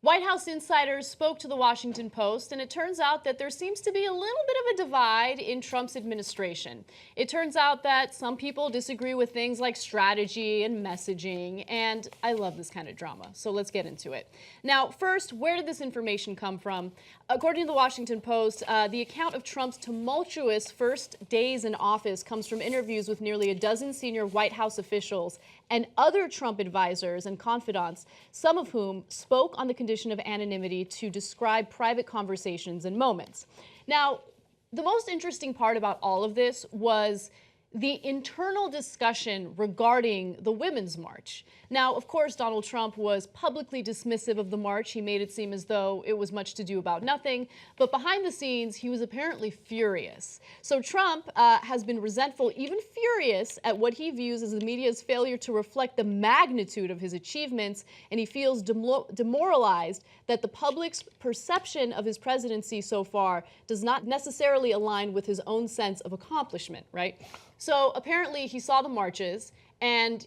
White House insiders spoke to the Washington Post, and it turns out that there seems to be a little bit of a divide in Trump's administration. It turns out that some people disagree with things like strategy and messaging, and I love this kind of drama, so let's get into it. Now, first, where did this information come from? According to the Washington Post, the account of Trump's tumultuous first days in office comes from interviews with nearly a dozen senior White House officials and other Trump advisors and confidants, some of whom spoke on the condition of anonymity to describe private conversations and moments. Now, the most interesting part about all of this was the internal discussion regarding the Women's March. Now, of course, Donald Trump was publicly dismissive of the march. He made it seem as though it was much to do about nothing. But behind the scenes, he was apparently furious. So Trump has been resentful, even furious, at what he views as the media's failure to reflect the magnitude of his achievements. And he feels demoralized that the public's perception of his presidency so far does not necessarily align with his own sense of accomplishment, right? So apparently he saw the marches and,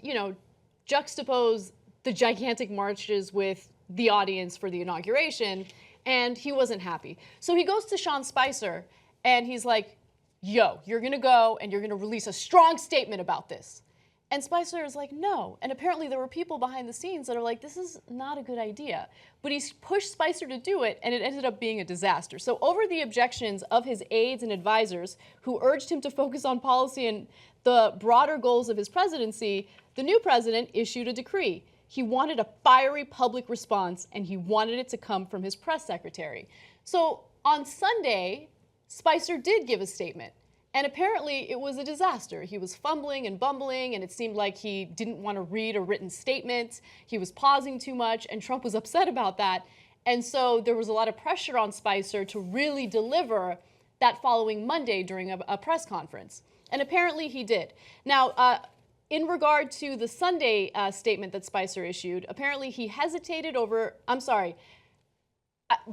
juxtapose the gigantic marches with the audience for the inauguration, and he wasn't happy. So he goes to Sean Spicer and he's like, yo, you're gonna go and you're gonna release a strong statement about this. And Spicer is like, no. And apparently there were people behind the scenes that are like, this is not a good idea. But he pushed Spicer to do it, and it ended up being a disaster. So over the objections of his aides and advisors, who urged him to focus on policy and the broader goals of his presidency, the new president issued a decree. He wanted a fiery public response, and he wanted it to come from his press secretary. So on Sunday, Spicer did give a statement. And apparently it was a disaster. He was fumbling and bumbling, and it seemed like he didn't want to read a written statement. He was pausing too much, and Trump was upset about that. And so there was a lot of pressure on Spicer to really deliver that following Monday during a press conference. And apparently he did. Now, in regard to the Sunday statement that Spicer issued, apparently he hesitated over,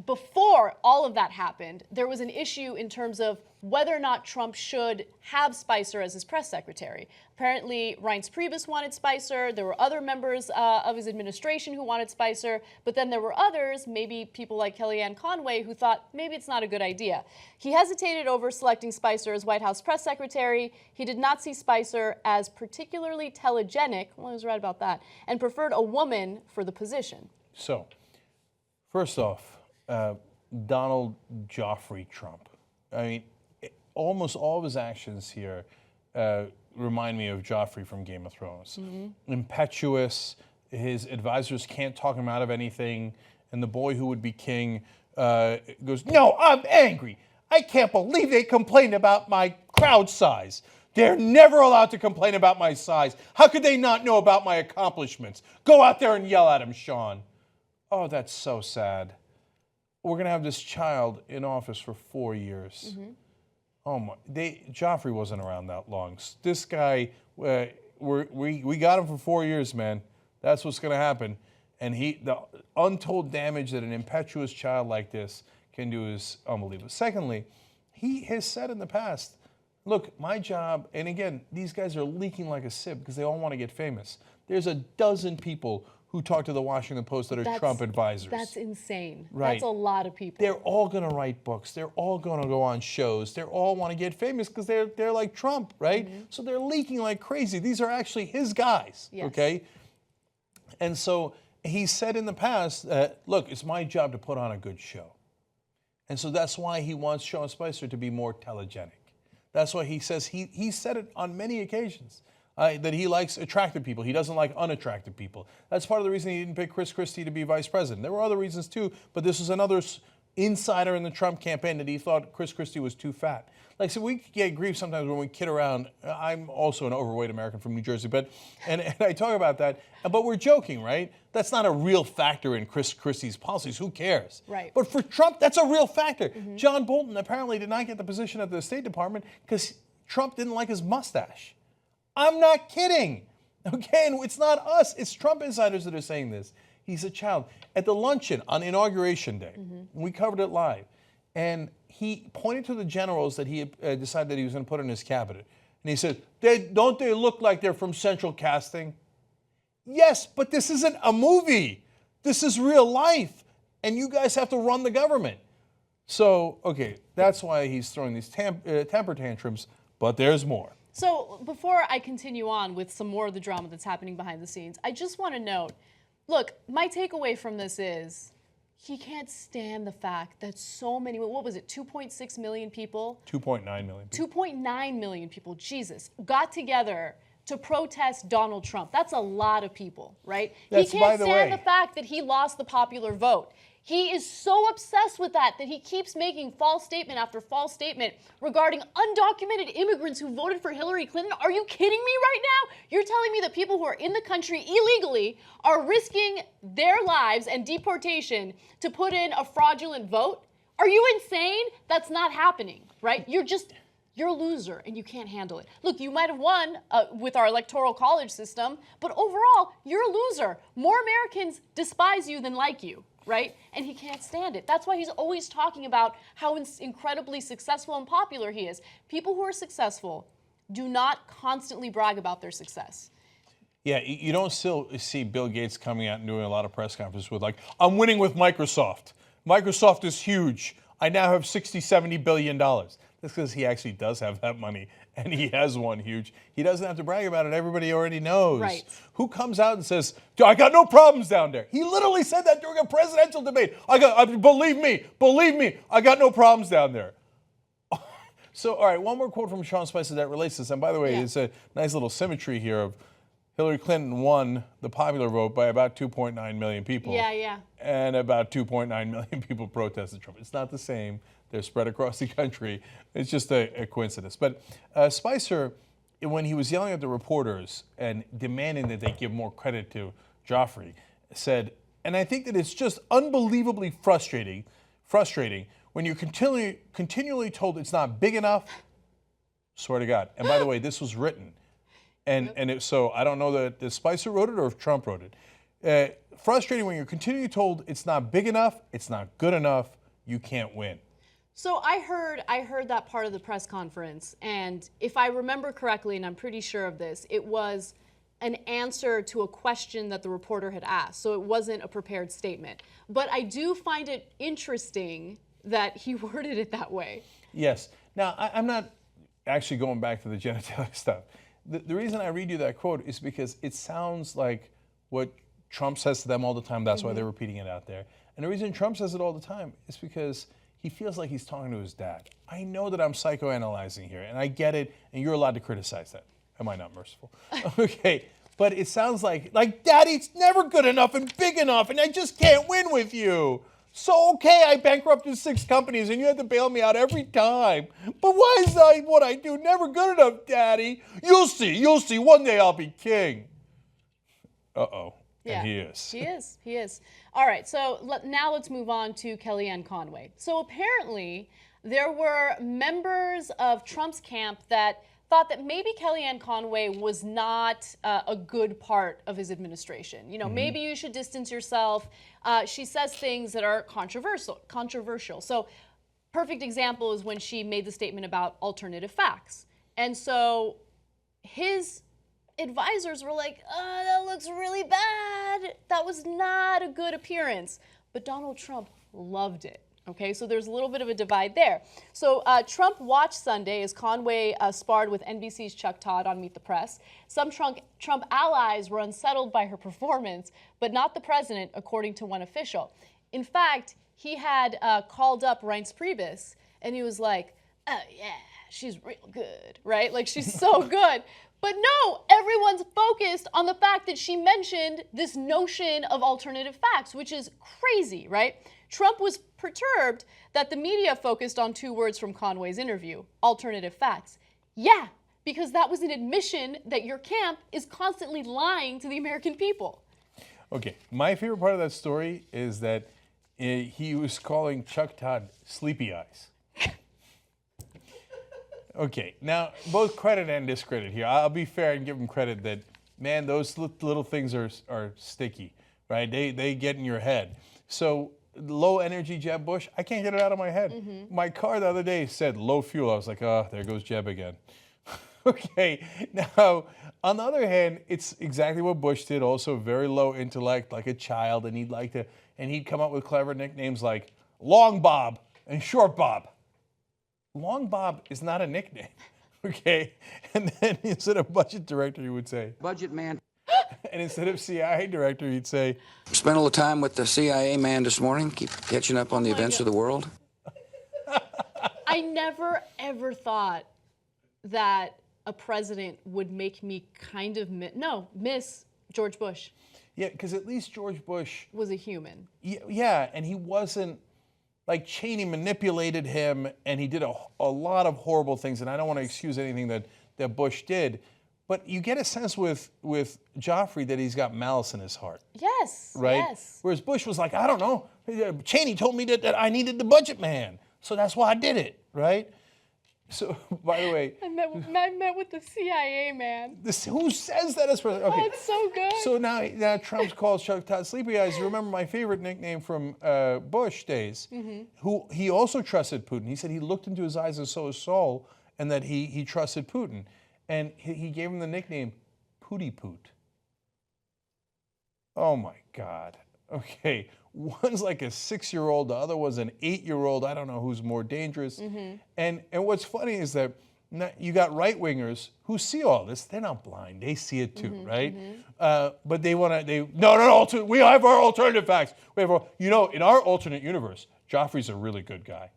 before all of that happened, there was an issue in terms of whether or not Trump should have Spicer as his press secretary. Apparently, Reince Priebus wanted Spicer. There were other members of his administration who wanted Spicer. But then there were others, maybe people like Kellyanne Conway, who thought maybe it's not a good idea. He hesitated over selecting Spicer as White House press secretary. He did not see Spicer as particularly telegenic, well, he was right about that, and preferred a woman for the position. So, first off, Donald Joffrey Trump. I mean, almost all of his actions here remind me of Joffrey from Game of Thrones. Mm-hmm. Impetuous, his advisors can't talk him out of anything, and the boy who would be king goes, no, I'm angry. I can't believe they complained about my crowd size. They're never allowed to complain about my size. How could they not know about my accomplishments? Go out there and yell at him, Sean. Oh, that's so sad. We're going to have this child in office for 4 years. Mm-hmm. Oh my! Joffrey wasn't around that long. This guy, we got him for 4 years, man. That's what's going to happen. And the untold damage that an impetuous child like this can do is unbelievable. Secondly, he has said in the past, look, my job, and again, these guys are leaking like a sieve because they all want to get famous. There's a dozen people who talk to the Washington Post that are Trump advisors. That's insane. Right. That's a lot of people. They're all going to write books. They're all going to go on shows. They all want to get famous because they're like Trump, right? Mm-hmm. So they're leaking like crazy. These are actually his guys, yes. Okay? And so he said in the past, look, it's my job to put on a good show. And so that's why he wants Sean Spicer to be more telegenic. That's why he says, he said it on many occasions. That he likes attractive people. He doesn't like unattractive people. That's part of the reason he didn't pick Chris Christie to be vice president. There were other reasons too, but this was another insider in the Trump campaign that he thought Chris Christie was too fat. Like, so we get grief sometimes when we kid around. I'm also an overweight American from New Jersey, but and I talk about that, but we're joking, right? That's not a real factor in Chris Christie's policies. Who cares? Right. But for Trump, that's a real factor. Mm-hmm. John Bolton apparently did not get the position at the State Department because Trump didn't like his mustache. I'm not kidding, okay? And it's not us. It's Trump insiders that are saying this. He's a child. At the luncheon on Inauguration Day, we covered it live, and he pointed to the generals that he had decided that he was going to put in his cabinet. And he said, don't they look like they're from Central Casting? Yes, but this isn't a movie. This is real life. and you guys have to run the government. So, okay, that's why he's throwing these temper tantrums, but there's more. So before I continue on with some more of the drama that's happening behind the scenes, I just want to note, look, my takeaway from this is he can't stand the fact that so many, what was it, 2.6 million people? 2.9 million people. 2.9 million people, Jesus, got together to protest Donald Trump. That's a lot of people, right? That's, he can't by the stand way, the fact that he lost the popular vote. He is so obsessed with that he keeps making false statement after false statement regarding undocumented immigrants who voted for Hillary Clinton. Are you kidding me right now? You're telling me that people who are in the country illegally are risking their lives and deportation to put in a fraudulent vote? Are you insane? That's not happening, right? You're a loser and you can't handle it. Look, you might have won with our electoral college system, but overall, you're a loser. More Americans despise you than like you, right? And he can't stand it. That's why he's always talking about how incredibly successful and popular he is. People who are successful do not constantly brag about their success. Yeah, you don't still see Bill Gates coming out and doing a lot of press conferences with like, I'm winning with Microsoft. Microsoft is huge. I now have $60-70 billion. That's because he actually does have that money, and he has won huge. He doesn't have to brag about it. Everybody already knows. Right. Who comes out and says, I got no problems down there? He literally said that during a presidential debate. Believe me, I got no problems down there. So, all right, one more quote from Sean Spicer that relates to this. And by the way, it's a nice little symmetry here of Hillary Clinton won the popular vote by about 2.9 million people. Yeah. And about 2.9 million people protested Trump. It's not the same. They're spread across the country. It's just a coincidence. But Spicer, when he was yelling at the reporters and demanding that they give more credit to Joffrey, said, and I think that it's just unbelievably frustrating when you're continually told it's not big enough. Swear to God. And by the way, this was written. So I don't know that Spicer wrote it or if Trump wrote it. Frustrating when you're continually told it's not big enough, it's not good enough, you can't win. So I heard that part of the press conference, and if I remember correctly, and I'm pretty sure of this, it was an answer to a question that the reporter had asked. So it wasn't a prepared statement. But I do find it interesting that he worded it that way. Yes. Now, I'm not actually going back to the genitalia stuff. The reason I read you that quote is because it sounds like what Trump says to them all the time. That's why they're repeating it out there. And the reason Trump says it all the time is because he feels like he's talking to his dad. I know that I'm psychoanalyzing here, and I get it, and you're allowed to criticize that. Am I not merciful? Okay, but it sounds like, Daddy, it's never good enough and big enough, and I just can't win with you. So, okay, I bankrupted 6 companies, and you had to bail me out every time. But why is what I do never good enough, Daddy? You'll see. One day I'll be king. Uh-oh. Yeah, and he is. He is. All right, so now let's move on to Kellyanne Conway. So apparently there were members of Trump's camp that thought that maybe Kellyanne Conway was not a good part of his administration. You know, maybe you should distance yourself. She says things that are controversial. So perfect example is when she made the statement about alternative facts. And so his advisors were like, oh, that looks really bad. That was not a good appearance. But Donald Trump loved it. Okay, so there's a little bit of a divide there. So Trump watched Sunday as Conway sparred with NBC's Chuck Todd on Meet the Press. Some Trump allies were unsettled by her performance, but not the president, according to one official. In fact, he had called up Reince Priebus, and he was like, oh yeah, she's real good, right? Like, she's so good. But no, everyone's focused on the fact that she mentioned this notion of alternative facts, which is crazy, right? Trump was perturbed that the media focused on 2 words from Conway's interview, alternative facts. Yeah, because that was an admission that your camp is constantly lying to the American people. Okay, my favorite part of that story is that he was calling Chuck Todd sleepy eyes. Okay, now both credit and discredit here. I'll be fair and give him credit that, man, those little things are sticky, right? They get in your head. So low energy Jeb Bush, I can't get it out of my head. My car the other day said low fuel. I was like, oh, there goes Jeb again. Okay, now, on the other hand, it's exactly what Bush did, also very low intellect, like a child, and he'd come up with clever nicknames like Long Bob and Short Bob. Long Bob is not a nickname, okay? And then instead of budget director, he would say, Budget man. and instead of CIA director, he'd say, Spent a little time with the CIA man this morning, keep catching up on the events of the world. I never, ever thought that a president would make me kind of miss George Bush. yeah, because at least George Bush Was a human. Yeah, and he wasn't, like, Cheney manipulated him, and he did a lot of horrible things, and I don't want to excuse anything that Bush did, but you get a sense with Joffrey that he's got malice in his heart, Yes. right? Yes. Whereas Bush was like, I don't know, Cheney told me that I needed the budget man, so that's why I did it, right? So, by the way, I met with the CIA man. who says that as president? Okay. Oh, it's so good. So now Trump's called Chuck Todd Sleepy Eyes. You remember my favorite nickname from Bush days, who he also trusted Putin. He said he looked into his eyes and saw his soul, and that he trusted Putin. And he gave him the nickname Pooty Poot. Oh my God. Okay. One's like a 6-year-old, the other was an 8-year-old. I don't know who's more dangerous. And what's funny is that you got right-wingers who see all this. They're not blind. They see it too, right? But we have our alternative facts. In our alternate universe, Joffrey's a really good guy.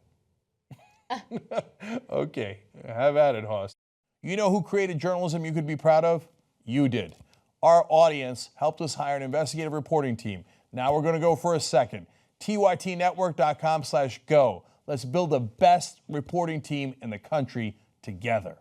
Okay, have at it, Hoss. You know who created journalism you could be proud of? You did. Our audience helped us hire an investigative reporting team. Now we're going to go for a second. tytnetwork.com/go. Let's build the best reporting team in the country together.